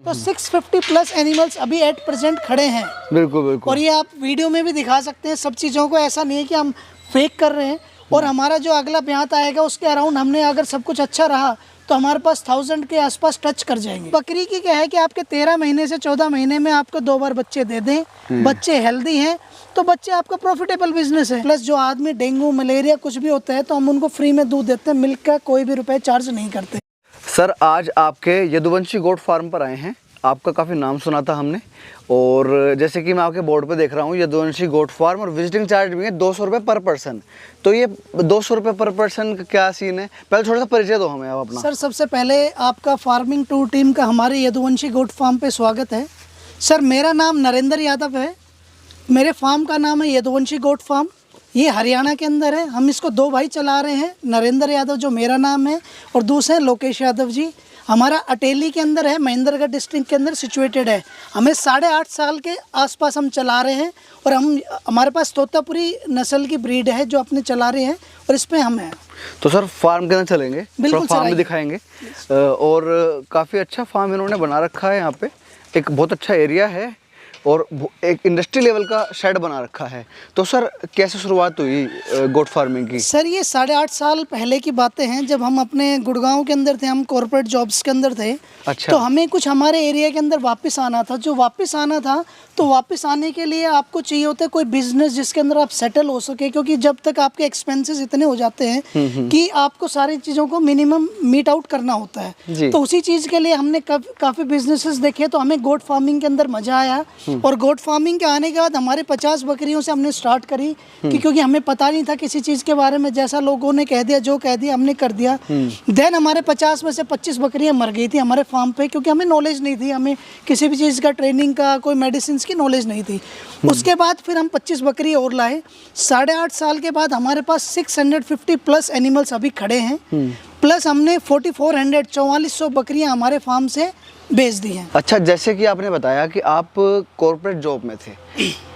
तो 650 plus animals अभी at present खड़े हैं। बिल्कुल बिल्कुल। और ये आप वीडियो में भी दिखा सकते हैं सब चीज़ों को, ऐसा नहीं है कि हम फेक कर रहे हैं। और हमारा जो अगला ब्यात आएगा उसके अराउंड हमने अगर सब कुछ अच्छा रहा तो हमारे पास 1000 के आसपास टच कर जाएंगे। बकरी की क्या है कि आपके 13 महीने से 14 महीने में आपको 2 बार बच्चे दे दें, बच्चे हेल्दी हैं तो बच्चे आपका प्रॉफिटेबल बिजनेस है। प्लस जो आदमी डेंगू मलेरिया कुछ भी होता है तो हम उनको फ्री में दूध देते हैं, मिल्क का कोई भी रुपए चार्ज नहीं करते। सर आज आपके यदुवंशी गोट फार्म पर आए हैं, आपका काफ़ी नाम सुना था हमने, और जैसे कि मैं आपके बोर्ड पे देख रहा हूँ यदुवंशी गोट फार्म, और विजिटिंग चार्ज भी है 200 रुपये पर पर्सन। तो ये 200 रुपये पर पर्सन का क्या सीन है, पहले थोड़ा सा परिचय दो हमें आप अपना। सर सबसे पहले आपका फार्मिंग टूर टीम का हमारे यदुवंशी गोट फार्म पे स्वागत है। सर मेरा नाम नरेंद्र यादव है, मेरे फार्म का नाम है यदुवंशी गोट फार्म, ये हरियाणा के अंदर है। हम इसको 2 भाई चला रहे हैं, नरेंद्र यादव जो मेरा नाम है और दूसरे लोकेश यादव जी। हमारा अटेली के अंदर है, महेंद्रगढ़ डिस्ट्रिक्ट के अंदर सिचुएटेड है। हमें 8.5 साल के आसपास हम चला रहे हैं और हमारे पास तोतापुरी नस्ल की ब्रीड है जो अपने चला रहे हैं और इस पे हम हैं। तो सर फार्म के अंदर चलेंगे, बिल्कुल फार्म भी दिखाएंगे। और काफ़ी अच्छा फार्म इन्होंने बना रखा है, यहाँ पे एक बहुत अच्छा एरिया है और एक इंडस्ट्री लेवल का शेड बना रखा है। तो सर कैसे शुरुआत हुई गोट फार्मिंग की? सर ये 8.5 साल पहले की बातें हैं, जब हम अपने गुड़गांव के अंदर थे, हम कॉर्पोरेट जॉब्स के अंदर थे। अच्छा। तो हमें कुछ हमारे एरिया के अंदर वापस आना था। जो वापस आना था तो वापस आने के लिए आपको चाहिए होता है कोई बिजनेस जिसके अंदर आप सेटल हो सके, क्योंकि जब तक आपके एक्सपेंसेस इतने हो जाते हैं कि आपको सारी चीज़ों को मिनिमम मीट आउट करना होता है। तो उसी चीज़ के लिए हमने काफ़ी बिजनेसेस देखे, तो हमें गोट फार्मिंग के अंदर मज़ा आया। और गोट फार्मिंग के आने के बाद हमारे 50 बकरियों से हमने स्टार्ट करी कि क्योंकि हमें पता नहीं था किसी चीज़ के बारे में, जैसा लोगों ने कह दिया जो कह दिया हमने कर दिया। देन हमारे 50 में से 25 बकरियां मर गई थी हमारे फार्म पे, क्योंकि हमें नॉलेज नहीं थी, हमें किसी भी चीज़ का ट्रेनिंग का कोई मेडिसिन की नॉलेज नहीं थी। उसके बाद फिर हम 25 बकरी और लाए। 8.5 साल के बाद हमारे पास 650 प्लस एनिमल्स अभी खड़े हैं। प्लस हमने 4400 बकरियां हमारे फार्म से बेच दी हैं। अच्छा, जैसे कि आपने बताया कि आप कॉर्पोरेट जॉब में थे,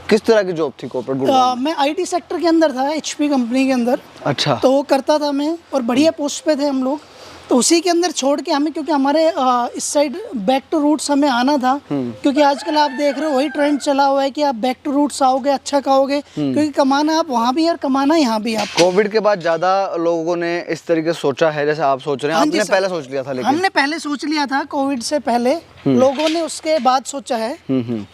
किस तरह की जॉब थी कॉर्पोरेट? मैं आईटी सेक्टर के अंदर था, HP कंपनी के अंदर। अच्छा। तो वो करता था मैं, और बढ़िया पोस्ट पे थे हम लोग। तो उसी के अंदर छोड़ के हमें, क्योंकि हमारे इस साइड बैक टू रूट्स हमें आना था, क्योंकि आजकल आप देख रहे हो वही ट्रेंड चला हुआ है कि आप बैक टू रूट्स आओगे अच्छा खाओगे, क्योंकि कमाना आप वहाँ भी और कमाना यहाँ भी आप। कोविड के बाद ज्यादा लोगों ने इस तरीके से सोचा है जैसे आप सोच रहे हैं? आपने पहले सोच लिया था? लेकिन हमने पहले सोच लिया था, कोविड से पहले लोगों ने उसके बाद सोचा है।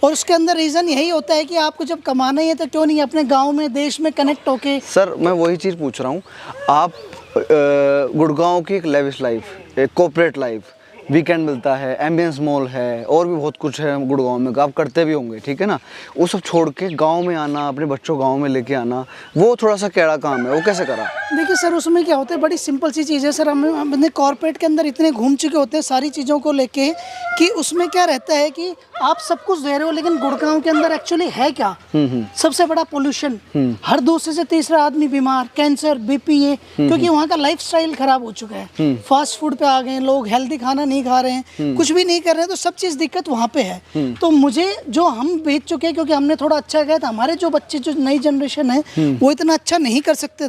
और उसके अंदर रीजन यही होता है कि आपको जब कमाना ही है तो क्यों नहीं अपने गाँव में देश में कनेक्ट होके। सर मैं वही चीज़ पूछ रहा हूँ, आप गुड़गांव की एक लेविश लाइफ, एक कॉर्पोरेट लाइफ, वीकेंड मिलता है, एम्बियंस मॉल है और भी बहुत कुछ है गुड़गांव में, आप करते भी होंगे, ठीक है ना? वो सब छोड़ के गांव में आना, अपने बच्चों गांव में लेके आना, वो थोड़ा सा कैड़ा काम है, वो कैसे करा? देखिए सर, उसमें क्या होता है, बड़ी सिंपल सी चीज़ है सर। हम अपने कॉर्पोरेट के अंदर इतने घूम चुके होते हैं सारी चीज़ों को लेके कि उसमें क्या रहता है कि आप सब कुछ दे रहे हो, लेकिन गुड़गांव के अंदर एक्चुअली है क्या? सबसे बड़ा पोल्यूशन, हर दूसरे से तीसरा आदमी बीमार, कैंसर, BP, ये क्योंकि वहाँ का लाइफस्टाइल खराब हो चुका है। फास्ट फूड पे आ गए लोग, हेल्दी खाना नहीं खा रहे हैं, कुछ भी नहीं कर रहे हैं, तो सब चीज़ दिक्कत वहाँ पे है। तो मुझे जो हम बेच चुके हैं, क्योंकि हमने थोड़ा अच्छा किया था, हमारे जो बच्चे जो नई जनरेशन है वो इतना अच्छा नहीं कर सकते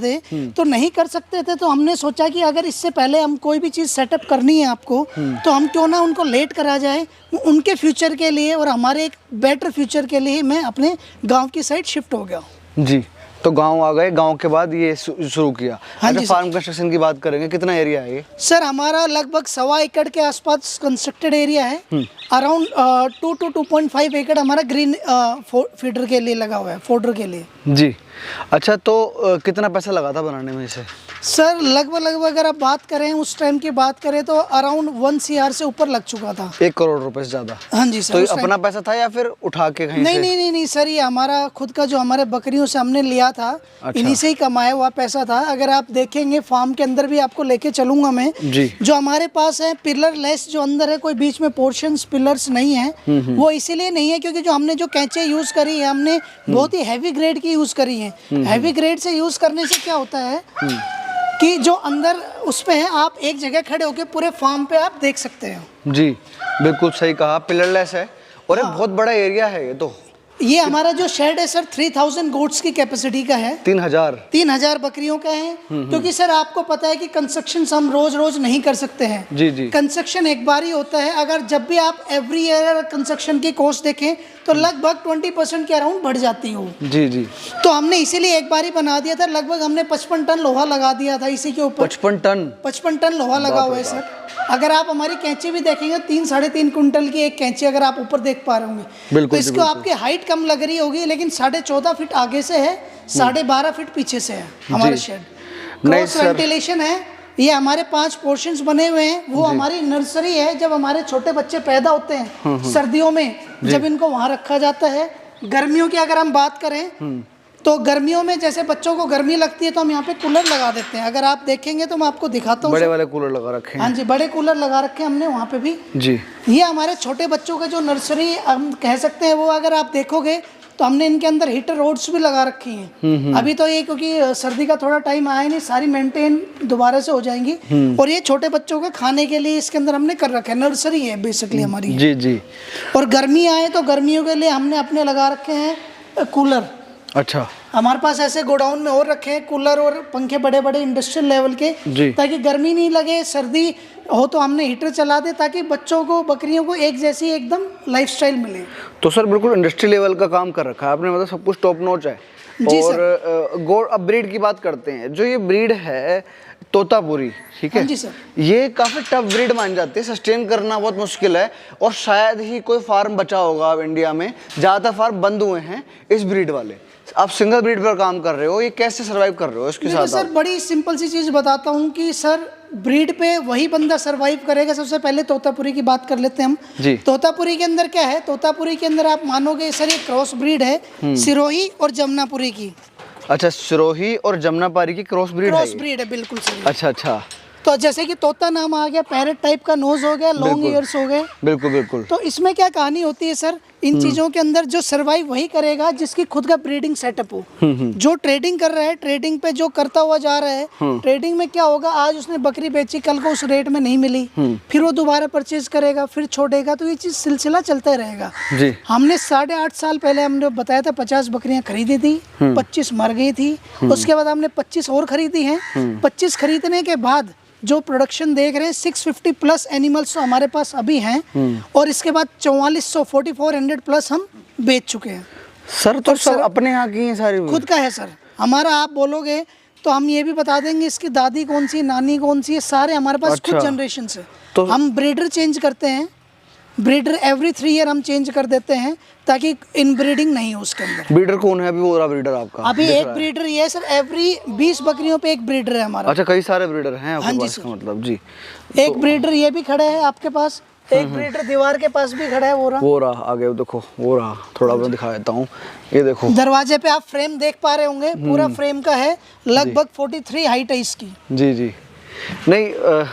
थे, तो हमने सोचा कि अगर इससे पहले हम कोई भी चीज़ सेटअप करनी है आपको, तो हम क्यों ना उनको लेट करा जाए, उनके फ्यूचर के लिए और हमारे एक बेटर फ्यूचर के लिए मैं अपने गांव की साइड शिफ्ट हो गया जी। तो गांव आ गए, गांव के बाद ये शुरू किया। हाँ अच्छा, जी फार्म कंस्ट्रक्शन की बात करेंगे, कितना एरिया है ये? सर हमारा लगभग 1.25 एकड़ के आसपास कंस्ट्रक्टेड एरिया है। अराउंड 2 to 2.5 एकड़ हमारा ग्रीन फीडर के लिए लगा हुआ है, फोडर के लिए जी। अच्छा, तो कितना पैसा लगा था बनाने में इसे? सर लगभग अगर आप बात करें, उस टाइम की बात करें तो अराउंड 1 CR से ऊपर लग चुका था। 1 करोड़ रुपए से ज्यादा? हाँ जी सर। तो ये अपना पैसा था या फिर उठा के कहीं से? नहीं सर, ये हमारा खुद का जो हमारे बकरियों से हमने लिया था। अच्छा। इन्हीं से ही कमाया हुआ पैसा था। अगर आप देखेंगे फार्म के अंदर भी आपको लेके चलूंगा मैं जी। जो हमारे पास है पिलर लेस जो अंदर है, कोई बीच में पोर्शंस पिलर्स नहीं है, वो इसीलिए नहीं है क्योंकि जो हमने जो कैंचे यूज करी है, हमने बहुत ही हैवी ग्रेड की यूज करी है। हैवी ग्रेड से यूज करने से क्या होता है कि जो अंदर उस पे है, आप एक जगह खड़े होकर पूरे फार्म पे आप देख सकते हो। जी बिल्कुल सही कहा, पिलरलेस है और एक बहुत बड़ा एरिया है ये तो। ये हमारा जो शेड है सर 3000 गोट्स की कैपेसिटी का है। 3000 बकरियों का है, क्योंकि सर आपको पता है कि कंस्ट्रक्शन हम रोज रोज नहीं कर सकते हैं। जी जी। कंस्ट्रक्शन एक बार ही होता है। अगर जब भी आप एवरी ईयर कंस्ट्रक्शन की कॉस्ट देखें तो लगभग 20% के अराउंड बढ़ जाती हो। जी जी। तो हमने इसीलिए एक बार ही बना दिया था। लगभग हमने 55 टन लोहा लगा दिया था इसी के ऊपर। 55 टन लोहा लगा हुआ है सर। अगर आप हमारी कैंची भी देखेंगे 3-3.5 कुंटल की एक कैंची अगर आप ऊपर देख पा रहे होंगे, तो इसको आपकी हाइट कम लग रही होगी, लेकिन 14.5 फीट आगे से है, 12.5 फीट पीछे से है हमारा शेड। क्रॉस वेंटिलेशन है। ये हमारे 5 पोर्शंस बने हुए हैं। वो हमारी नर्सरी है। जब हमारे छोटे बच्चे पैदा होते हैं सर्दियों में, जब इनको वहाँ रखा जाता है। गर्मियों की अगर हम बात करें तो गर्मियों में जैसे बच्चों को गर्मी लगती है तो हम यहाँ पे कूलर लगा देते हैं। अगर आप देखेंगे तो मैं आपको दिखाता हूँ। बड़े वाले कूलर लगा रखे हैं। हाँ जी, बड़े कूलर लगा रखे हैं हमने वहाँ पे भी जी। ये हमारे छोटे बच्चों का जो नर्सरी हम कह सकते हैं, वो अगर आप देखोगे तो हमने इनके अंदर हीटर रोड्स भी लगा रखी हैं। अभी तो ये क्योंकि सर्दी का थोड़ा टाइम आया नहीं, सारी मेंटेन दोबारा से हो जाएंगी। और ये छोटे बच्चों के खाने के लिए इसके अंदर हमने कर रखा है। नर्सरी है बेसिकली हमारी। जी जी। और गर्मी आए तो गर्मियों के लिए हमने अपने लगा रखे हैं कूलर। अच्छा। हमारे पास ऐसे गोडाउन में और रखे हैं कूलर और पंखे बड़े बड़े इंडस्ट्रियल लेवल के, ताकि गर्मी नहीं लगे, सर्दी हो तो हमने हीटर चला दे, ताकि बच्चों को, बकरियों को एक जैसी एकदम लाइफस्टाइल मिले। तो सर बिल्कुल इंडस्ट्री लेवल का काम कर रखा है आपने, मतलब सब कुछ टॉप नॉच है। जी और गोड अब ब्रीड की बात करते हैं। जो ये ब्रीड है तोतापुरी, ठीक है। हाँ जी सर। ये काफ़ी टफ ब्रीड मान जाती है, सस्टेन करना बहुत मुश्किल है, और शायद ही कोई फार्म बचा होगा अब इंडिया में। ज़्यादातर फार्म बंद हुए हैं इस ब्रीड वाले। आप सिंगल ब्रीड पर काम कर रहे हो, ये कैसे सर्वाइव कर रहे हो इसके साथ? सर बड़ी सिंपल सी चीज़ बताता हूँ कि सर ब्रीड पे वही बंदा सरवाइव करेगा। सबसे पहले तोतापुरी की बात कर लेते हैं हम जी। तोतापुरी के अंदर क्या है? तोतापुरी के अंदर आप मानोगे सर ये क्रॉस ब्रीड है सिरोही और जमुनापुरी की। अच्छा, सिरोही और जमुनापारी की क्रॉस ब्रीड है बिल्कुल सर। अच्छा अच्छा। तो जैसे कि तोता नाम आ गया, पैरेट टाइप का नोज हो गया, लॉन्ग ईयर्स हो गए। बिल्कुल बिल्कुल। तो इसमें क्या कहानी होती है सर, इन चीजों के अंदर जो सरवाइव वही करेगा जिसकी खुद का ब्रीडिंग सेटअप हो। जो ट्रेडिंग कर रहा है, ट्रेडिंग पे जो करता हुआ जा रहा है, ट्रेडिंग में क्या होगा, आज उसने बकरी बेची, कल को उस रेट में नहीं मिली, फिर वो दोबारा परचेज करेगा, फिर छोड़ेगा, तो ये चीज सिलसिला चलता रहेगा। जी। हमने 8.5 साल पहले हमने बताया था 50 बकरियां खरीदी थी, 25 मर गई थी। उसके बाद हमने 25 और खरीदी हैं। 25 खरीदने के बाद जो प्रोडक्शन देख रहे हैं 650 प्लस एनिमल्स तो हमारे पास अभी हैं, और इसके बाद 4400 प्लस हम बेच चुके हैं। सर तो सब अपने यहाँ की हैं सारी? खुद का है सर हमारा। आप बोलोगे तो हम ये भी बता देंगे इसकी दादी कौन सी, नानी कौन सी है, सारे हमारे पास कुछ जनरेशन से। तो हम ब्रीडर चेंज करते हैं, ब्रीडर एवरी 3 ईयर हम चेंज कर देते हैं, ताकि इनब्रीडिंग नहीं हो उसके अंदर। ब्रीडर कौन है अभी? वो रहा ब्रीडर आपका अभी एक ब्रीडर ये है सर, एवरी 20 बकरियों पे एक ब्रीडर है हमारा। अच्छा, कई सारे ब्रीडर हैं आपके हाँ पास का मतलब? जी। एक ब्रीडर ये भी खड़ा है आपके पास, एक ब्रीडर दीवार के पास भी खड़ा है, वो रहा आगे देखो, वो रहा, थोड़ा मैं दिखा देता हूँ, ये देखो दरवाजे पे आप फ्रेम देख पा रहे होंगे, पूरा फ्रेम का है, लगभग 43 हाइट है इसकी। जी जी। नहीं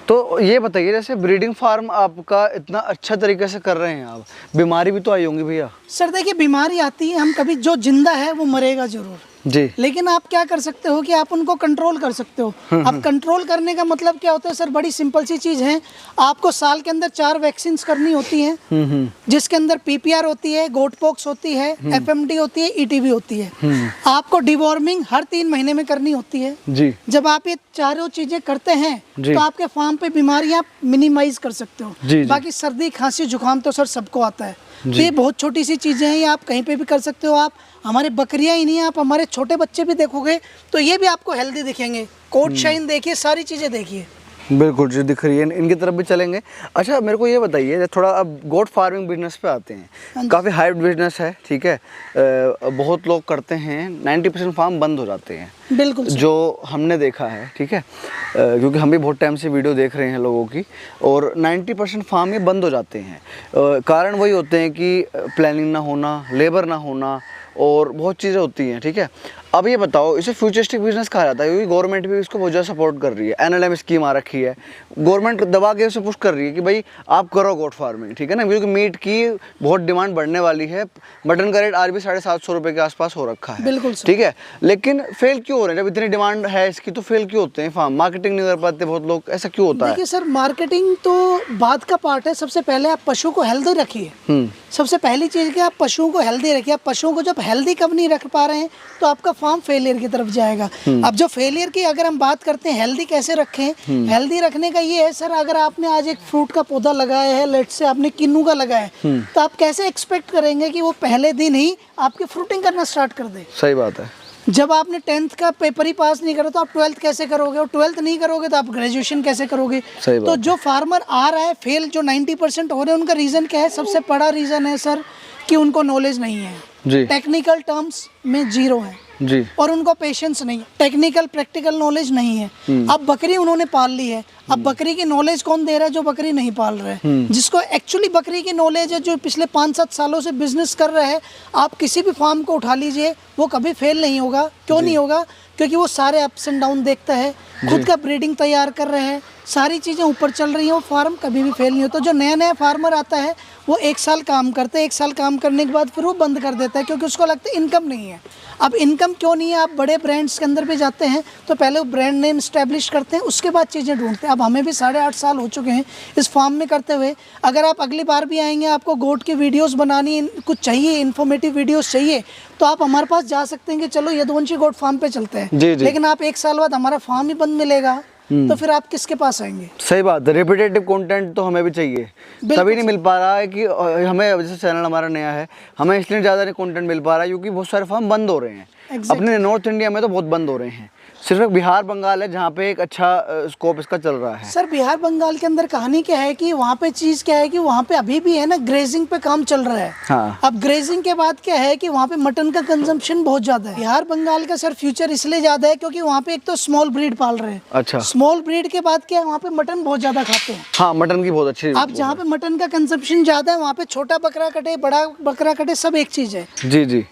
तो ये बताइए, जैसे ब्रीडिंग फार्म आपका इतना अच्छा तरीके से कर रहे हैं आप, बीमारी भी तो आई होंगी भैया? सर देखिए, बीमारी आती है, हम कभी, जो जिंदा है वो मरेगा जरूर जी, लेकिन आप क्या कर सकते हो कि आप उनको कंट्रोल कर सकते हो। अब कंट्रोल करने का मतलब क्या होता है सर, बड़ी सिंपल सी चीज है। आपको साल के अंदर 4 वैक्सीन करनी होती हैं, जिसके अंदर पीपीआर होती है, गोट पॉक्स होती है, एफएमडी होती है, ईटीवी होती है। आपको डिवॉर्मिंग हर 3 महीने में करनी होती है जी। जब आप ये चारों चीजें करते हैं तो आपके फार्म पे बीमारियां मिनिमाइज कर सकते हो। जी, बाकी सर्दी खांसी जुकाम तो सर सबको आता है, तो ये बहुत छोटी सी चीजें हैं, ये आप कहीं पे भी कर सकते हो। आप हमारे बकरियां ही नहीं, आप हमारे छोटे बच्चे भी देखोगे तो ये भी आपको हेल्दी दिखेंगे। कोट शाइन देखिए, सारी चीजें देखिए। बिल्कुल जी, दिख रही है, इनकी तरफ भी चलेंगे। अच्छा, मेरे को ये बताइए थोड़ा, अब गोट फार्मिंग बिजनेस पे आते हैं। काफ़ी हाइब्रिड बिजनेस है, ठीक है, बहुत लोग करते हैं, 90% फार्म बंद हो जाते हैं। बिल्कुल जो हमने देखा है, ठीक है, क्योंकि हम भी बहुत टाइम से वीडियो देख रहे हैं लोगों की, और 90% फार्म ये बंद हो जाते हैं। कारण वही होते हैं कि प्लानिंग ना होना, लेबर ना होना, और बहुत चीज़ें होती हैं, ठीक है। अब ये बताओ, इसे फ्यूचरिस्टिक बिजनेस कहा जाता है क्योंकि गवर्नमेंट भी इसको बहुत ज़्यादा सपोर्ट कर रही है। एनएलएम स्कीम आ रखी है, गवर्नमेंट दबा के उसे पुश कर रही है कि भाई आप करो गोट फार्मिंग, ठीक है ना, क्योंकि मीट की बहुत डिमांड बढ़ने वाली है। मटन का रेट आज भी 750 रुपये के आसपास हो रखा है, बिल्कुल ठीक है। लेकिन फेल क्यों हो रहे हैं? जब इतनी डिमांड है इसकी तो फेल क्यों होते हैं फार्म? मार्केटिंग नहीं कर पाते बहुत लोग, ऐसा क्यों होता है? देखिए सर, मार्केटिंग तो बाद का पार्ट है। सबसे पहले आप पशु को हेल्दी रखिए। सबसे पहली चीज़ कि आप पशुओं को हेल्दी रखिए। आप पशुओं को जब हेल्दी कब नहीं रख पा रहे हैं तो आपका फार्म फेलियर की तरफ जाएगा। अब जो फेलियर की अगर हम बात करते हैं, हेल्दी कैसे रखें, हेल्दी रखने का ये है सर, अगर आपने आज एक फ्रूट का पौधा लगाया है, लेट से आपने किन्नू का लगाया है, तो आप कैसे एक्सपेक्ट करेंगे कि वो पहले दिन ही आपकी फ्रूटिंग करना स्टार्ट कर दे? सही बात है। जब आपने 10th का पेपर ही पास नहीं करा तो आप 12th कैसे करोगे, और 12th नहीं करोगे तो आप ग्रेजुएशन कैसे करोगे? सही बात तो जो फार्मर आ रहा है फेल, जो 90% हो रहे हैं, उनका रीज़न क्या है? सबसे बड़ा रीज़न है सर कि उनको नॉलेज नहीं है जी टेक्निकल टर्म्स में, जीरो है जी। और उनको पेशेंस नहीं है, टेक्निकल प्रैक्टिकल नॉलेज नहीं है। अब बकरी उन्होंने पाल ली है, अब बकरी की नॉलेज कौन दे रहा है? जो बकरी नहीं पाल रहा है, जिसको एक्चुअली बकरी की नॉलेज है, जो पिछले 5-7 सालों से बिजनेस कर रहा है। आप किसी भी फार्म को उठा लीजिए, वो कभी फेल नहीं होगा। क्यों नहीं होगा? क्योंकि वो सारे अप्स एंड डाउन देखता है, खुद का ब्रीडिंग तैयार कर रहे हैं, सारी चीज़ें ऊपर चल रही हैं, वो फार्म कभी भी फेल नहीं होता। जो नया नया फार्मर आता है वो 1 साल काम करते हैं, 1 साल काम करने के बाद फिर वो बंद कर देता है क्योंकि उसको लगता है इनकम नहीं है। अब इनकम क्यों नहीं है? आप बड़े ब्रांड्स के अंदर भी जाते हैं तो पहले वो ब्रांड नेम इस्टेब्लिश करते हैं, उसके बाद चीज़ें ढूंढते हैं। अब हमें भी 8.5 साल हो चुके हैं इस फार्म में करते हुए। अगर आप अगली बार भी आएंगे, आपको गोट की वीडियोस बनानी कुछ चाहिए, इन्फॉर्मेटिव वीडियोस चाहिए, तो आप हमारे पास जा सकते हैं कि चलो यदुवंशी गोट फार्म पे चलते हैं। जी, जी। लेकिन आप 1 साल बाद हमारा फार्म ही बंद मिलेगा तो फिर आप किसके पास आएंगे? सही बात है। रिपीटेटिव कंटेंट तो हमें भी चाहिए, तभी नहीं मिल पा रहा है कि हमें, जैसे चैनल हमारा नया है, हमें इसलिए ज़्यादा नहीं कंटेंट मिल पा रहा है क्योंकि बहुत सारे फार्म बंद हो रहे हैं। अपने नॉर्थ इंडिया में तो बहुत बंद हो रहे हैं, सिर्फ एक बिहार बंगाल है जहाँ पे एक अच्छा स्कोप इसका चल रहा है। सर बिहार बंगाल के अंदर कहानी क्या है कि वहाँ पे चीज़ क्या है कि वहाँ पे अभी भी है ना, ग्रेजिंग पे काम चल रहा है। हाँ। अब ग्रेजिंग के बाद क्या है कि वहाँ पे मटन का कंजम्पशन बहुत ज़्यादा है। बिहार बंगाल का सर फ्यूचर इसलिए ज़्यादा है क्योंकि वहाँ पे एक तो स्मॉल ब्रीड पाल रहे हैं। अच्छा। स्मॉल ब्रीड के बाद क्या है, वहाँ पे मटन बहुत ज़्यादा खाते हैं। हाँ, मटन की बहुत अच्छी। अब जहाँ पे मटन का कंजम्पशन ज़्यादा है वहाँ पे छोटा बकरा कटे, बड़ा बकरा कटे, सब एक चीज़ है। जी जी।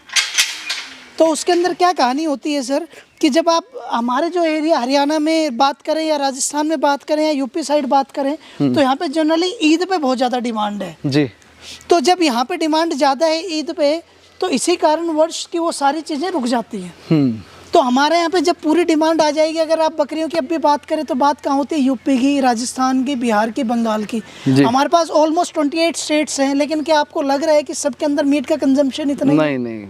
तो उसके अंदर क्या कहानी होती है सर कि जब आप हमारे जो एरिया हरियाणा में बात करें या राजस्थान में बात करें या यूपी साइड बात करें तो यहाँ पे जनरली ईद पे बहुत ज़्यादा डिमांड है जी। तो जब यहाँ पे डिमांड ज़्यादा है ईद पे, तो इसी कारण वर्ष की वो सारी चीज़ें रुक जाती हैं। तो हमारे यहाँ पे जब पूरी डिमांड आ जाएगी, अगर आप बकरियों की अब भी बात करें तो बात कहाँ होती है? यूपी की, राजस्थान की, बिहार की, बंगाल की। हमारे पास ऑलमोस्ट 28 स्टेट्स हैं, लेकिन क्या आपको लग रहा है कि सबके अंदर मीट का कंजम्पशन इतना ही? नहीं नहीं।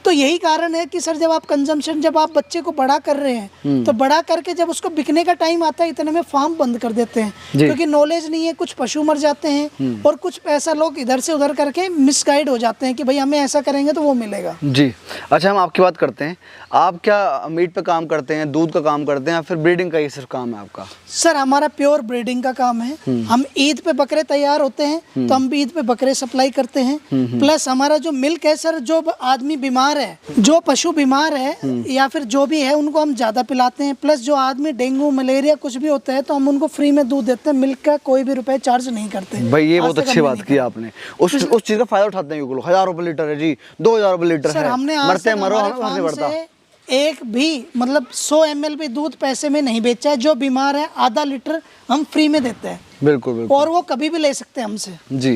तो यही कारण है कि सर जब आप कंजम्पशन, जब आप बच्चे को बड़ा कर रहे हैं तो बड़ा करके जब उसको बिकने का टाइम आता है इतने में फार्म बंद कर देते हैं क्योंकि नॉलेज नहीं है। कुछ पशु मर जाते हैं और कुछ पैसा लोग इधर से उधर करके मिसगाइड हो जाते हैं कि भाई हमें ऐसा करेंगे तो वो मिलेगा। जी। अच्छा, हम आपकी बात करते हैं। आप क्या मीट पे काम करते हैं, दूध का काम करते हैं या फिर ब्रीडिंग का ये सिर्फ काम है आपका? सर हमारा प्योर ब्रीडिंग का काम है। हम ईद पे बकरे तैयार होते हैं तो हम भी ईद पे बकरे सप्लाई करते हैं। प्लस हमारा जो मिल्क है सर, जो आदमी बीमार है, जो पशु बीमार है या फिर जो भी है, उनको हम ज़्यादा पिलाते हैं। प्लस जो आदमी डेंगू मलेरिया कुछ भी होता है तो हम उनको फ्री में दूध देते हैं। मिल्क का कोई भी रुपए चार्ज नहीं करते। भाई ये बहुत अच्छी बात की आपने। उस चीज़ का फायदा उठाते हैं ये लोग। 1000 रुपये लीटर है जी, 2000 रुपये लीटर सर है। हमने आज मरते तक मरो, हमारे हमें फार्म पड़ता। से एक भी मतलब 100 ml भी दूध पैसे में नहीं बेचा है। जो बीमार है आधा लीटर हम फ्री में देते हैं। बिल्कुल बिल्कुल। और वो कभी भी ले सकते हैं हमसे। जी।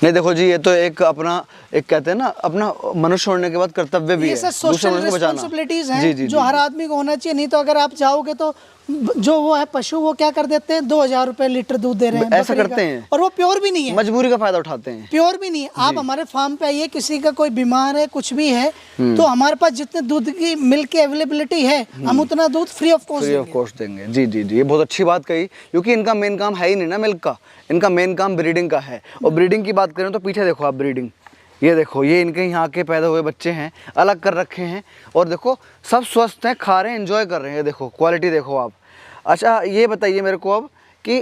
नहीं देखो जी, ये तो एक अपना, एक कहते हैं ना, अपना मनुष्य होने के बाद कर्तव्य भी ये है, सर सोशल रिस्पॉन्सिबिलिटीज हैं जो हर आदमी को होना चाहिए। नहीं तो अगर आप जाओगे तो जो वो है पशु, वो क्या कर देते हैं, 2000 रुपए लीटर दूध दे रहे हैं, ऐसा करते हैं। और वो प्योर भी नहीं है, मजबूरी का फायदा उठाते हैं। प्योर भी नहीं है। आप हमारे फार्म पे आइए, किसी का कोई बीमार है, कुछ भी है, तो हमारे पास जितने दूध की मिल्क की अवेलेबिलिटी है, हम उतना दूध फ्री ऑफ कॉस्ट देंगे। जी जी जी, ये बहुत अच्छी बात कही क्योंकि इनका मेन काम है ही नहीं ना मिल्क का, इनका मेन काम ब्रीडिंग का है। और ब्रीडिंग की बात करें तो पीछे देखो आप, ब्रीडिंग ये देखो, ये इनके यहाँ के पैदा हुए बच्चे हैं, अलग कर रखे हैं और देखो सब स्वस्थ हैं, खा रहे हैं, एंजॉय कर रहे हैं। देखो क्वालिटी देखो आप। अच्छा ये बताइए मेरे को अब कि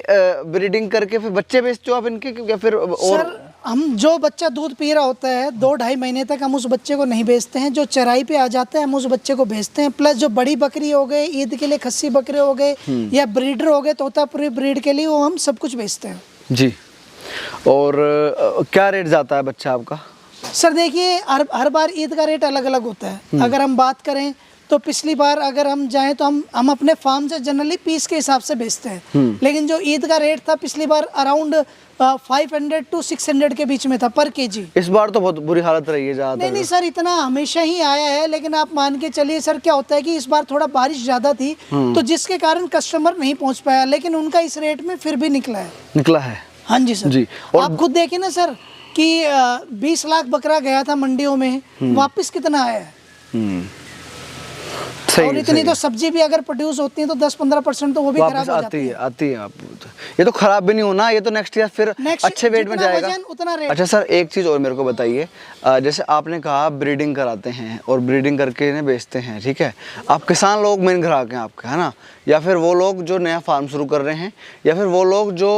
ब्रीडिंग करके फिर बच्चे बेचते हो आप इनके या फिर और? सर हम जो बच्चा दूध पी रहा होता है 2-2.5 महीने तक हम उस बच्चे को नहीं बेचते हैं। जो चराई पे आ जाता है हम उस बच्चे को बेचते हैं। प्लस जो बड़ी बकरी हो गई, ईद के लिए खस्सी बकरे हो गए या ब्रीडर हो गए, तोतापुरी ब्रीड के लिए, वो हम सब कुछ बेचते हैं। जी। और क्या रेट जाता है बच्चा आपका? सर देखिए हर बार ईद का रेट अलग अलग होता है। अगर हम बात करें तो पिछली बार अगर हम जाएं तो हम अपने फार्म से जनरली पीस के हिसाब से बेचते हैं, लेकिन जो ईद का रेट था पिछली बार अराउंड 500 to 600 के बीच में था पर केजी। इस बार तो बहुत बुरी हालत रही है नहीं ज़्यादातर। नहीं सर, इतना हमेशा ही आया है, लेकिन आप मान के चलिए सर क्या होता है कि इस बार थोड़ा बारिश ज़्यादा थी तो जिसके कारण कस्टमर नहीं पहुंच पाया, लेकिन उनका इस रेट में फिर भी निकला है। हाँ जी सर जी। और आप खुद देखिए ना सर कि 20 लाख बकरा गया था मंडियों में, वापस कितना आया है। और इतनी तो सब्जी भी अगर प्रोड्यूस होती है तो 10-15% तो वो भी खराब हो जाती है। आती है आप ये तो खराब भी नहीं होना, ये तो नेक्स्ट ईयर फिर अच्छे वेट में जाएगा। उतना रेट। अच्छा सर एक चीज़ और मेरे को बताइए, जैसे आपने कहा ब्रीडिंग कराते हैं और ब्रीडिंग करके इन्हें बेचते हैं, ठीक है, आप किसान लोग मेन ग्राहक हैं आपके, है ना, या फिर वो लोग जो नया फार्म शुरू कर रहे हैं, या फिर वो लोग जो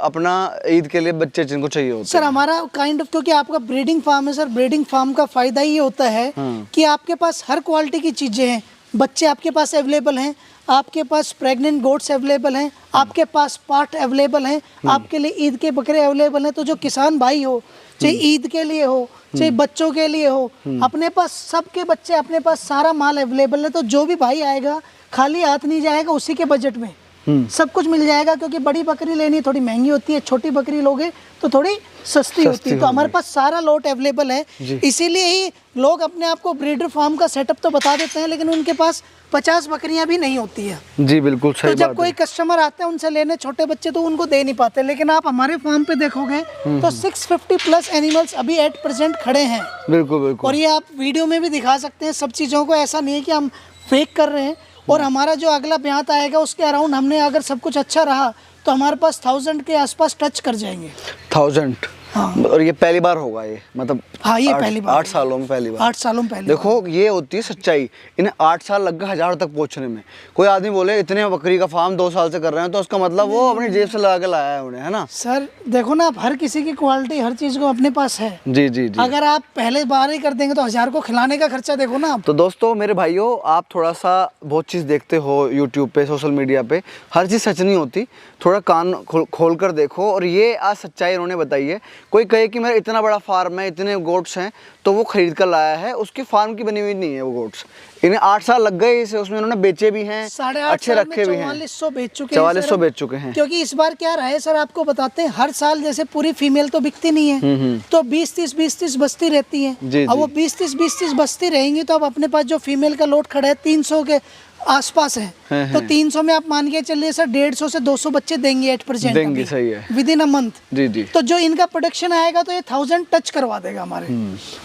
अपना ईद के लिए बच्चे जिनको चाहिए होते सर हमारा काइंड ऑफ, क्योंकि आपका ब्रीडिंग फार्म है सर, ब्रीडिंग फार्म का फायदा ये होता है कि आपके पास हर क्वालिटी की चीजें हैं, बच्चे आपके पास अवेलेबल हैं, आपके पास प्रेग्नेंट गोट्स अवेलेबल हैं, आपके पास पार्ट अवेलेबल हैं, आपके लिए ईद के बकरे अवेलेबल हैं। तो जो किसान भाई हो, चाहे ईद के लिए हो चाहे बच्चों के लिए हो, अपने पास सबके बच्चे, अपने पास सारा माल अवेलेबल है। तो जो भी भाई आएगा खाली हाथ नहीं जाएगा, उसी के बजट में सब कुछ मिल जाएगा। क्योंकि बड़ी बकरी लेनी थोड़ी महंगी होती है, छोटी बकरी लोगे तो थोड़ी सस्ती होती है। तो हमारे पास सारा लॉट अवेलेबल है, इसीलिए ही लोग अपने आप को ब्रीडर फार्म का सेटअप तो बता देते हैं, लेकिन उनके पास 50 बकरियां भी नहीं होती है। जी बिल्कुल सही तो जब कोई कस्टमर आते हैं उनसे लेने छोटे बच्चे तो उनको दे नहीं पाते, लेकिन आप हमारे फार्म पे देखोगे तो 650 प्लस एनिमल्स अभी एट प्रेजेंट खड़े हैं। बिल्कुल बिल्कुल। और ये आप वीडियो में भी दिखा सकते हैं सब चीज़ों को, ऐसा नहीं है कि हम फेक कर रहे हैं। और हमारा जो अगला ब्यात आएगा उसके अराउंड हमने अगर सब कुछ अच्छा रहा तो हमारे पास 1000 के आसपास टच कर जाएंगे। 1000। हाँ। और ये पहली बार होगा ये, मतलब हाँ ये पहली बार 8 सालों में पहली बार। 8 सालों में पहली देखो ये होती है सच्चाई। इन्हें 8 साल लग गए 1000 तक पहुंचने में। कोई आदमी बोले इतने बकरी का फार्म 2 साल से कर रहे हैं तो उसका मतलब वो अपनी जेब से लगा के लाया है उन्हें, है ना। सर देखो ना, आप हर किसी की क्वालिटी हर चीज को अपने पास है। जी जी जी। अगर आप पहले बार ही कर देंगे तो 1000 को खिलाने का खर्चा देखो ना आप। तो दोस्तों मेरे भाइयों, आप थोड़ा सा बहुत चीज़ देखते हो यूट्यूब पे, सोशल मीडिया पे, हर चीज़ सच नहीं होती, थोड़ा कान खोल कर देखो। और ये आज सच्चाई इन्होंने बताई है। कोई कहे कि मेरा इतना बड़ा फार्म है, इतने गोट्स हैं, तो वो खरीद कर लाया है, उसकी फार्म की बनी हुई नहीं है वो गोट्स। इन्हें 8 साल लग गए इसे, उसमें उन्होंने बेचे भी हैं, अच्छे रखे भी हैं। 4400 बेच चुके हैं। 4400 बेच चुके हैं। क्योंकि इस बार क्या रहा है सर, आपको बताते हैं, हर साल जैसे पूरी फीमेल तो बिकती नहीं है, तो 20-30 बचती रहती है। अब वो 20-30 बचती रहेंगी तो अब अपने पास जो फीमेल का लोड खड़ा है 300 के आसपास है। तो 300 में आप मान के चलिए सर 150 से 200 बच्चे देंगे 8% देंगे, सही है, विद इन अ मंथ। जी जी। तो जो इनका प्रोडक्शन आएगा तो ये 1000 टच करवा देगा हमारे।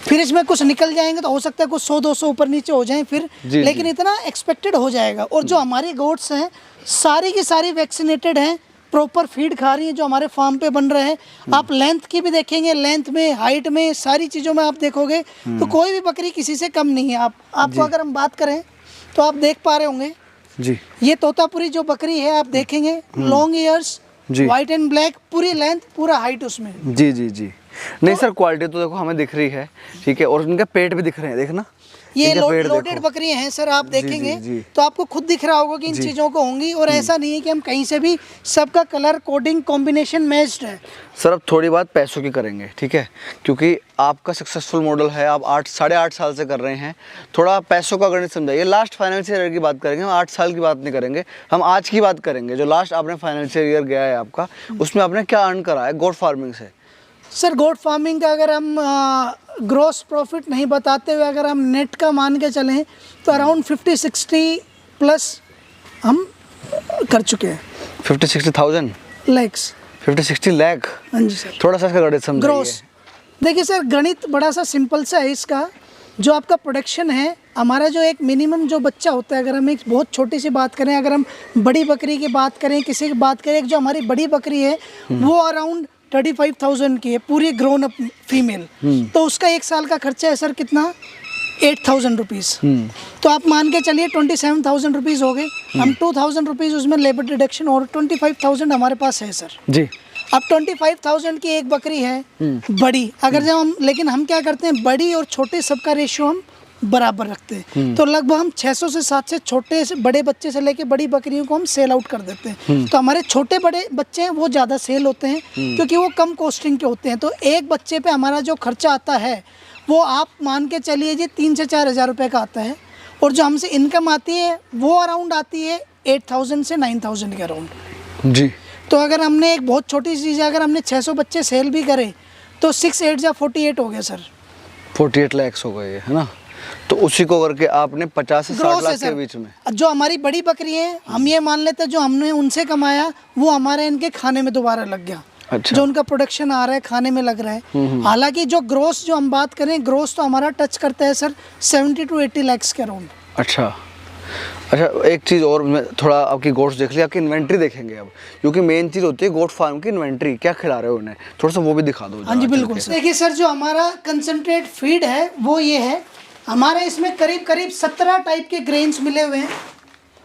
फिर इसमें कुछ निकल जाएंगे तो हो सकता है कुछ 100-200 ऊपर नीचे हो जाए फिर, लेकिन इतना एक्सपेक्टेड हो जाएगा। और जो हमारी गोट्स हैं सारी की सारी वैक्सीनेटेड हैं, प्रॉपर फीड खा रही है जो हमारे फार्म पे बन रहे हैं। आप लेंथ की भी देखेंगे, लेंथ में, हाइट में, सारी चीज़ों में आप देखोगे तो कोई भी बकरी किसी से कम नहीं है। आपको अगर हम बात करें तो आप देख पा रहे होंगे जी, ये तोतापुरी जो बकरी है आप देखेंगे, long years, white and black, पूरी लेंथ, पूरा हाइट उसमें। जी जी जी। नहीं सर क्वालिटी तो देखो हमें दिख रही है, ठीक है, और उनके पेट भी दिख रहे हैं, देखना ये लोडेड बकरियां हैं सर, आप देखेंगे जी। तो आपको खुद दिख रहा होगा कि इन चीज़ों को होंगी। और ऐसा नहीं है कि हम कहीं से भी, सबका कलर कोडिंग कॉम्बिनेशन मैच्ड है। सर अब थोड़ी बात पैसों की करेंगे, ठीक है, क्योंकि आपका सक्सेसफुल मॉडल है, आप 8-8.5 साल से कर रहे हैं, थोड़ा पैसों का गणित समझाइए। लास्ट फाइनेंशियल ईयर की बात करेंगे हम, 8 साल की बात नहीं करेंगे, हम आज की बात करेंगे। जो लास्ट आपने फाइनेंशियल ईयर गया है आपका, उसमें आपने क्या अर्न करा है गोट फार्मिंग से? सर गोट फार्मिंग का अगर हम ग्रॉस प्रॉफिट नहीं बताते हुए अगर हम नेट का मान के चलें तो अराउंड 50-60 प्लस हम कर चुके हैं। 50-60,000 लैक्स 50-60 लाख? हाँ जी सर। थोड़ा सा इसका गणित समझाइए। ग्रॉस देखिए सर, गणित बड़ा सा सिंपल सा है इसका। जो आपका प्रोडक्शन है, हमारा जो एक मिनिमम जो बच्चा होता है, अगर हम एक बहुत छोटी सी बात करें, अगर हम बड़ी बकरी की बात करें, किसी की बात करें, जो हमारी बड़ी बकरी है वो अराउंड 35,000 की है, पूरी ग्रोन अप फीमेल। तो उसका 1 साल का खर्चा है सर कितना, 8,000 रुपीज़। तो आप मान के चलिए 27,000 रुपीज़ हो गए। हम 2,000 रुपीज़ उसमें लेबर डिडक्शन और 25,000 हमारे पास है सर जी। अब 25,000 की एक बकरी है बड़ी, अगर जब हम, लेकिन हम क्या करते हैं, बड़ी और छोटे सबका रेशियो हम बराबर रखते हैं। तो लगभग हम 600 से 700 छोटे से बड़े बच्चे से लेके बड़ी बकरियों को हम सेल आउट कर देते हैं। तो हमारे छोटे बड़े बच्चे हैं वो ज़्यादा सेल होते हैं क्योंकि वो कम कॉस्टिंग के होते हैं। तो एक बच्चे पे हमारा जो खर्चा आता है वो आप मान के चलिए जी 3 से 4 हज़ार रुपये का आता है। और जो हमसे इनकम आती है वो अराउंड आती है 8,000 से 9,000 के अराउंड। जी। तो अगर हमने एक बहुत छोटी चीज़ है, अगर हमने 600 बच्चे सेल भी करे तो 6 8 या 48 हो गया सर। 48 लाख हो गए है ना। तो उसी को करके आपने 50 से 60 ग्रोस है लाख के सर। बीच में। जो हमारी बड़ी बकरी है, हम ये मान लेते हैं जो हमने उनसे कमाया वो हमारे इनके खाने में दोबारा लग गया। अच्छा। जो उनका प्रोडक्शन आ रहा है खाने में लग रहा है। हालांकि जो ग्रोस जो हम बात करें, ग्रोस तो हमारा टच करता है सर 70 to 80 lakhs के अराउंड। अच्छा अच्छा, एक चीज़ और, मैं थोड़ा आपकी गोट्स देख लिया, आपकी इन्वेंट्री देखेंगे अब, क्योंकि मेन चीज़ होती है गोट फार्म की इन्वेंट्री, क्या खिला रहे हो उन्हें, थोड़ा सा वो भी दिखा दो। हाँ जी बिल्कुल। देखिए सर, जो हमारा कंसंट्रेट फीड है वो ये है, हमारे इसमें करीब करीब 17 टाइप के ग्रेन्स मिले हुए हैं।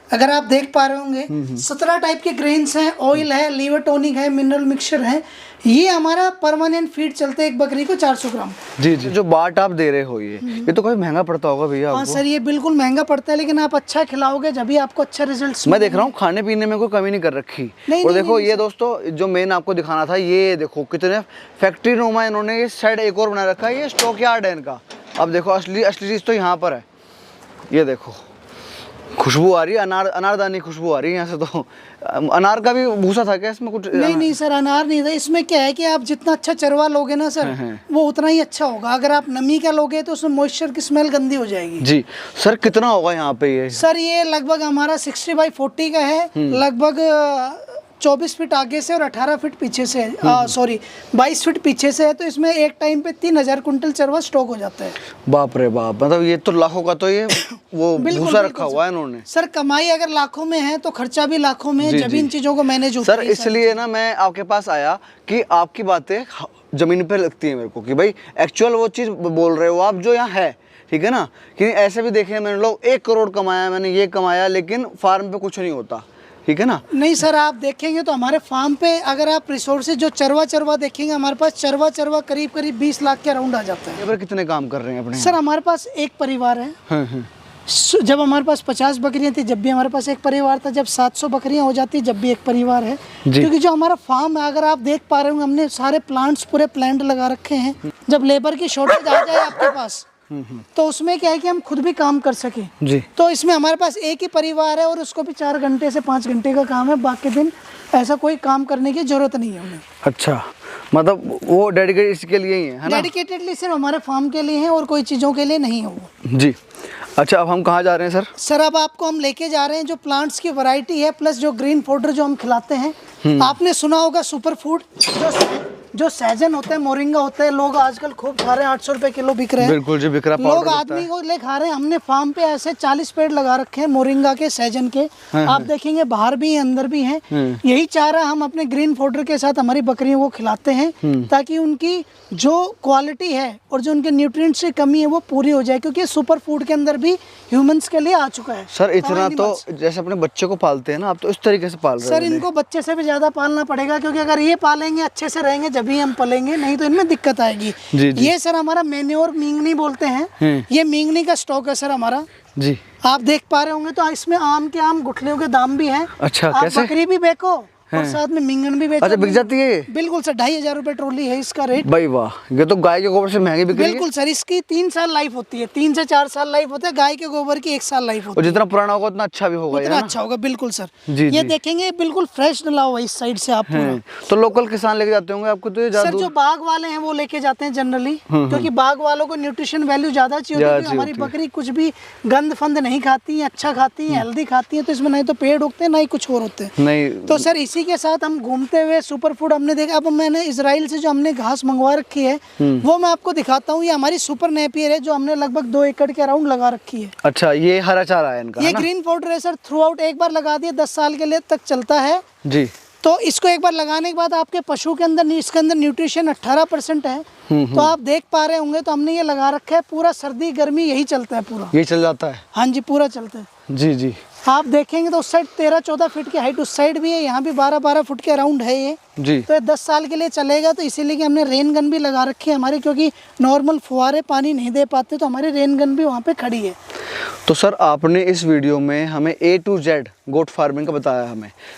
अगर आप देख पा रहे होंगे 17 टाइप के ग्रेन्स हैं, ऑयल है, लीवर टॉनिक है, मिनरल मिक्सचर है। ये हमारा परमानेंट फीड चलते हैं एक बकरी को 400 ग्राम। जी जी। जो बाट आप दे रहे हो ये तो काफी महंगा पड़ता होगा भैया हाँ आपको? सर, ये बिल्कुल महंगा पड़ता है, लेकिन आप अच्छा खिलाओगे जब भी आपको अच्छा रिजल्ट। मैं देख रहा हूँ खाने पीने में कोई कमी नहीं कर रखी। नहीं, और नहीं, देखो नहीं, ये दोस्तों, जो मेन आपको दिखाना था, ये देखो कितने फैक्ट्री नुमा इन्होंने ये साइड एक और बना रखा है, ये स्टॉक यार्ड है इनका। अब देखो असली चीज़ तो यहाँ पर है। ये देखो खुशबू आ रही है, अनारदानी खुशबू आ रही है यहाँ से। तो अनार का भी भूसा था क्या इसमें कुछ? नहीं सर, अनार नहीं था इसमें। क्या है कि आप जितना अच्छा चरवा लोगे ना सर, वो उतना ही अच्छा होगा। अगर आप नमी का लोगे तो उसमें मॉइस्चर की स्मेल गंदी हो जाएगी। जी सर, कितना होगा यहाँ पे ये? सर ये लगभग हमारा 60 बाई 40 का है, लगभग 24 फीट आगे से और 18 फीट पीछे से, सॉरी 22 फीट पीछे से है। तो इसमें एक टाइम पे 3,000 कुंटल चरवा स्टॉक हो जाता है। बाप रे बाप, मतलब ये तो लाखों का तो ये वो भूसा रखा हुआ है इन्होंने। सर कमाई अगर लाखों में है तो खर्चा भी लाखों में है, जब इन चीज़ों को मैनेज होता है। सर इसलिए ना मैं आपके पास आया कि आपकी बातें जमीन पे लगती है मेरे को, कि भाई एक्चुअल वो चीज़ बोल रहे हो आप जो यहाँ है, ठीक है ना। कि ऐसे भी देखे मैंने लोग 1 करोड़ कमाया, मैंने ये कमाया, लेकिन फार्म पे कुछ नहीं होता, ठीक है ना। नहीं सर, आप देखेंगे तो हमारे फार्म पे अगर आप रिसोर्सेज जो चरवा देखेंगे, हमारे पास चरवा करीब करीब 20 लाख के अराउंड आ जाता है। पर कितने काम कर रहे हैं अपने? सर हमारे पास एक परिवार है। जब हमारे पास 50 बकरियां थी जब भी हमारे पास एक परिवार था, जब 700 बकरियां हो जाती जब भी एक परिवार है। क्योंकि जो हमारा फार्म है, अगर आप देख पा रहे होंगे, हमने सारे प्लांट्स पूरे प्लांट लगा रखे हैं। जब लेबर की शॉर्टेज आ जाए आपके पास तो उसमें क्या है कि हम खुद भी काम कर सके जी। तो इसमें हमारे पास एक ही परिवार है और उसको भी 4 घंटे से 5 घंटे का काम है, बाकी दिन ऐसा कोई काम करने की जरूरत नहीं है हमें। अच्छा, मतलब वो डेडिकेटेड इसके लिए ही है ना? डेडिकेटेडली सिर्फ हमारे फार्म के लिए है और कोई चीज़ों के लिए नहीं हो जी। अच्छा, अब हम कहाँ जा रहे हैं सर? सर अब आपको हम लेके जा रहे हैं जो प्लांट्स की वैरायटी है, प्लस जो ग्रीन पाउडर जो हम खिलाते हैं। आपने सुना होगा सुपर फूड, जो सहजन होता है, मोरिंगा होता है, लोग आजकल खूब खा रहे हैं, 800 रुपए किलो बिक रहे हैं। बिल्कुल जी, बिक रहा है। लोग आदमी को ले खा रहे हैं। हमने फार्म पे ऐसे 40 पेड़ लगा रखे हैं मोरिंगा के, सहजन के। आप देखेंगे बाहर भी हैं, अंदर भी हैं। यही चारा हम अपने ग्रीन पाउडर के साथ हमारी बकरियों को खिलाते हैं, ताकि उनकी जो क्वालिटी है और जो उनके न्यूट्रिएंट्स की कमी है वो पूरी हो जाए, क्योंकि सुपर फूड के अंदर भी ह्यूमंस के लिए आ चुका है। सर इतना तो जैसे अपने बच्चे को पालते हैं ना, आप तो इस तरीके से पाल रहे हैं। सर इनको बच्चे से भी ज्यादा पालना पड़ेगा, क्योंकि अगर ये पालेंगे, अच्छे से रहेंगे, जब भी हम पलेंगे, नहीं तो इनमें दिक्कत आएगी। जी। ये सर हमारा मेन्योर मींगनी बोलते हैं। ये मींगनी का स्टॉक है सर हमारा जी। आप देख पा रहे होंगे तो इसमें आम के गुठलियों के दाम भी हैं। अच्छा, कैसे? बकरी भी बेचो और साथ में मिंगन भी बेचो। अच्छा, बिक जाती है? बिल्कुल सर, 2,500 रुपए ट्रॉली है इसका रेट। भाई वाह, ये तो गाय के गोबर से महंगी बिक रही है। बिल्कुल सर, इसकी 3 साल लाइफ होती है, 3 से 4 साल लाइफ होता है। गाय के गोबर की 1 साल लाइफ होती है। और जितना पुराना होगा उतना अच्छा भी होगा, उतना अच्छा होगा। बिल्कुल सर जी। ये देखेंगे बिल्कुल फ्रेश डला हुआ इस साइड से आप। तो लोकल किसान लेके जाते होंगे आपको? तो सर जो बाग वाले हैं वो लेके जाते हैं जनरली, क्योंकि बाग वालों को न्यूट्रिशन वैल्यू ज्यादा चाहिए होती है। हमारी बकरी कुछ भी गंद फंद नहीं खाती है, अच्छा खाती है, हेल्दी खाती है। तो इसमें नहीं तो पेड़ उगते हैं, ना ही कुछ और होते हैं। नहीं तो सर इसी के साथ हम घूमते हुए सुपर फूड हमने देखा। अब मैंने इजराइल से जो हमने घास मंगवा रखी है वो मैं आपको दिखाता हूँ। ये हमारी सुपर नेपियर है, जो हमने लगभग 2 एकड़ के अराउंड लगा रखी है। अच्छा, ये हरा चारा है इनका? ये ग्रीन पाउडर है सर, थ्रू आउट एक बार लगा दिया 10 साल के लिए तक चलता है जी। तो इसको एक बार लगाने के बाद आपके पशु के अंदर, इसके अंदर न्यूट्रिशन 18% है। तो आप देख पा रहे होंगे, तो हमने ये लगा रखा है। पूरा सर्दी गर्मी यही चलता है, पूरा यही चल जाता है। हाँ जी, पूरा चलता है जी जी। आप देखेंगे तो उस साइड 13-14 फीट की हाइट उस साइड भी है, यहाँ भी 12-12 फुट के अराउंड है ये जी। तो ये 10 साल के लिए चलेगा। तो इसीलिए कि हमने रेन गन भी लगा रखी है हमारी, क्योंकि नॉर्मल फुहारे पानी नहीं दे पाते, तो हमारी रेन गन भी वहाँ पे खड़ी है। तो सर आपने इस वीडियो में हमें A to Z goat farming का बताया,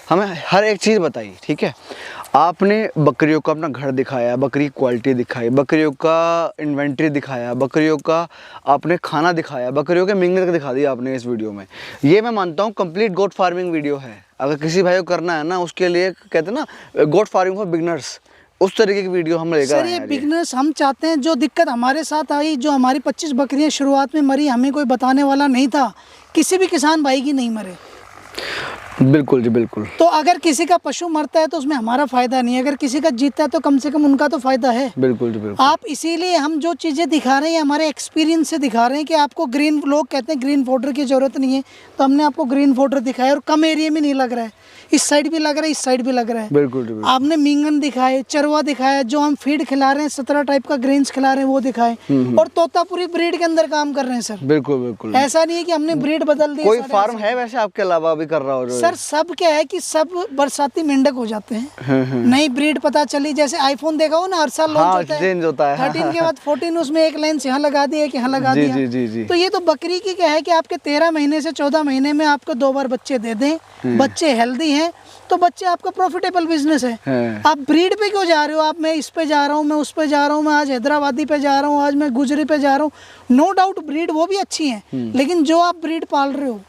हमें हर एक चीज़ बताई, ठीक है। आपने बकरियों का अपना घर दिखाया, बकरी की क्वालिटी दिखाई, बकरियों का इन्वेंट्री दिखाया, बकरियों का आपने खाना दिखाया, बकरियों के मिंगने तक दिखा दिया आपने इस वीडियो में। ये मैं मानता हूँ कंप्लीट गोट फार्मिंग वीडियो है। अगर किसी भाई को करना है ना, उसके लिए कहते हैं ना गोट फार्मिंग फॉर बिगनर्स, उस तरीके की वीडियो हम लेकर सर ये बिगनर्स हम चाहते हैं। जो दिक्कत हमारे साथ आई, जो हमारी 25 बकरियां शुरुआत में मरी, हमें कोई बताने वाला नहीं था, किसी भी किसान भाई की नहीं मरे। बिल्कुल जी बिल्कुल। तो अगर किसी का पशु मरता है तो उसमें हमारा फायदा नहीं है, अगर किसी का जीतता है तो कम से कम उनका तो फायदा है। बिल्कुल जी बिल्कुल। आप इसीलिए हम जो चीज़ें दिखा रहे हैं हमारे एक्सपीरियंस से दिखा रहे हैं कि आपको ग्रीन, लोग कहते हैं ग्रीन फॉडर की ज़रूरत नहीं है, तो हमने आपको ग्रीन फॉडर दिखाया और कम एरिया में नहीं लग रहा है, इस साइड भी लग रहा है, इस साइड भी लग रहा है। बिल्कुल जी बिल्कुल। आपने मींगन दिखाए, चरवा दिखाया, जो हम फीड खिला रहे हैं 17 टाइप का ग्रेन्स खिला रहे हैं वो दिखाए, और तोतापुरी ब्रीड के अंदर काम कर रहे हैं सर। बिल्कुल बिल्कुल। ऐसा नहीं है कि हमने ब्रीड बदल दी। कोई फार्म है वैसे आपके अलावा अभी कर रहा हो जो? सर सब क्या है कि सब बरसाती मेंढक हो जाते हैं। नई ब्रीड पता चली, जैसे आईफोन देखा हो ना, हर साल लॉन्च होता है, चेंज होता है। 13 के बाद 14 उसमें एक लेंस यहाँ लगा दिया, कि यहाँ लगा जी, दिया। जी, जी, जी। तो ये तो बकरी की क्या है कि आपके 13 महीने से 14 महीने में आपको 2 बार बच्चे दे दें, बच्चे हेल्दी हैं तो बच्चे आपका प्रॉफिटेबल बिजनेस है। आप ब्रीड पे क्यों जा रहे हो? आप मैं इस पे जा रहा हूँ, मैं उस पे जा रहा हूँ, मैं आज हैदराबादी पे जा रहा हूँ, आज मैं गुजरी पे जा रहा हूँ। नो डाउट ब्रीड वो भी अच्छी है, लेकिन जो आप ब्रीड पाल रहे हो,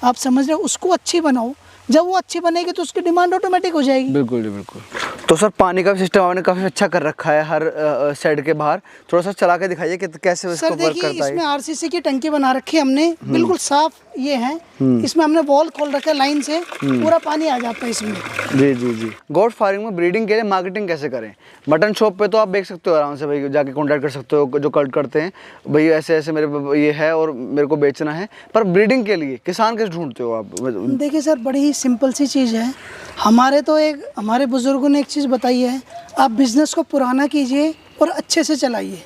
आप समझ रहे हो, उसको अच्छी बनाओ। जब वो अच्छी बनेगी तो उसकी डिमांड ऑटोमेटिक हो जाएगी। बिल्कुल जी बिल्कुल। तो सर पानी का सिस्टम आपने काफ़ी अच्छा कर रखा है हर शेड के बाहर, थोड़ा सा चला के दिखाइए कि कैसे इसको सर वर्क देखिए, करता है। इसमें आरसीसी की टंकी बना रखी है हमने, बिल्कुल साफ ये है। इसमें हमने वॉल खोल रखा है, लाइन से पूरा पानी आ जाता है इसमें। जी जी जी। गोट फार्मिंग में ब्रीडिंग के लिए मार्केटिंग कैसे करें? मटन शॉप पे तो आप देख सकते हो आराम से, भाई जाके कॉन्टैक्ट कर सकते हो जो कट करते हैं, भाई ऐसे ऐसे मेरे ये है और मेरे को बेचना है। पर ब्रीडिंग के लिए किसान कैसे ढूंढते हो आप? देखिए सर, बड़ी ही सिंपल सी चीज़ है। हमारे बुजुर्गों ने एक चीज़ बताई है, आप बिजनेस को पुराना कीजिए और अच्छे से चलाइए।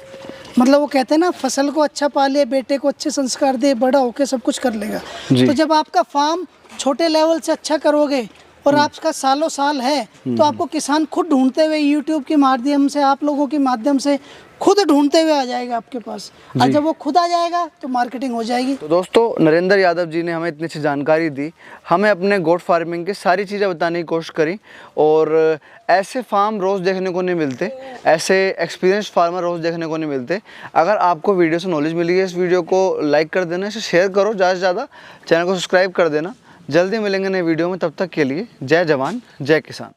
मतलब वो कहते हैं ना, फसल को अच्छा पाले, बेटे को अच्छे संस्कार दे, बड़ा होके सब कुछ कर लेगा। तो जब आपका फार्म छोटे लेवल से अच्छा करोगे और आपका सालों साल है, तो आपको किसान खुद ढूंढते हुए यूट्यूब के माध्यम से, आप लोगों के माध्यम से खुद ढूंढते हुए आ जाएगा आपके पास। और जब वो खुद आ जाएगा तो मार्केटिंग हो जाएगी। तो दोस्तों, नरेंद्र यादव जी ने हमें इतनी अच्छी जानकारी दी, हमें अपने गोट फार्मिंग की सारी चीज़ें बताने की कोशिश करी। और ऐसे फार्म रोज़ देखने को नहीं मिलते, ऐसे एक्सपीरियंस फार्मर रोज़ देखने को नहीं मिलते। अगर आपको वीडियो से नॉलेज मिली है, इस वीडियो को लाइक कर देना, इसे शेयर करो ज़्यादा से ज़्यादा, चैनल को सब्सक्राइब कर देना। जल्दी मिलेंगे नए वीडियो में, तब तक के लिए जय जवान जय किसान।